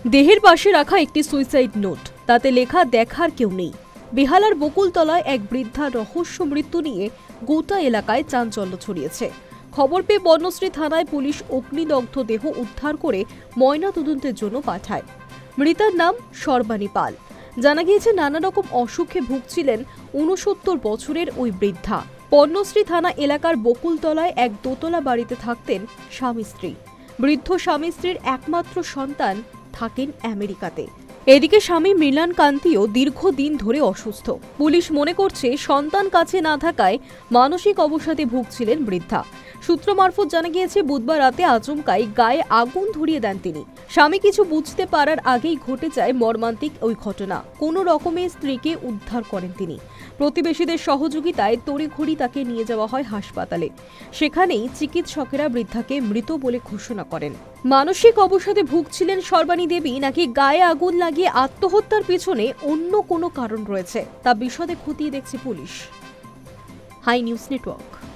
দেহের পাশে রাখা একটি সুইসাইড নোট, তাতে লেখা দেখার কেউ নেই। বেহালার বকুলতলায় এক বৃদ্ধার রহস্য মৃত্যু নিয়ে গোটা এলাকায় চাঞ্চল্য ছড়িয়েছে। খবর পেয়ে বর্ণশ্রী থানায় পুলিশ অগ্নিদগ্ধ দেহ উদ্ধার করে ময়নাতদন্তের জন্য পাঠায়। মৃতার নাম সর্বাণী পাল। জানা গিয়েছে নানা রকম অসুখে ভুগছিলেন ৬৯ বছরের ওই বৃদ্ধা। বর্ণশ্রী থানা এলাকার বকুলতলায় এক দোতলা বাড়িতে থাকতেন স্বামী স্ত্রী। বৃদ্ধ স্বামী স্ত্রীর একমাত্র সন্তান থাকেন আমেরিকাতে। এদিকে স্বামী মৃণাল কান্তিও দীর্ঘদিন ধরে অসুস্থ। পুলিশ মনে করছে সন্তান কাছে না থাকায় মানসিক অবসাদে ভুগছিলেন বৃদ্ধা। সূত্র মারফত জানা গিয়েছে বুধবার রাতে আচমকাই গায়ে আগুন ধরিয়ে দেন তিনি। স্বামী কিছু বুঝতে পারার আগেই ঘটে যায় মর্মান্তিক ওই ঘটনা। কোনো রকমে স্ত্রীকে উদ্ধার করেন তিনি। প্রতিবেশীদের সহযোগিতায় তড়িঘড়ি তাকে নিয়ে যাওয়া হয় হাসপাতালে। সেখানেই চিকিৎসকেরা বৃদ্ধাকে মৃত বলে ঘোষণা করেন। মানসিক অবসাদে ভুগছিলেন সর্বাণী দেবী নাকি গায়ে আগুন লাগিয়ে আত্মহত্যার পিছনে অন্য কোনো কারণ রয়েছে তা বিশদে খতিয়ে দেখছে পুলিশ। High news network.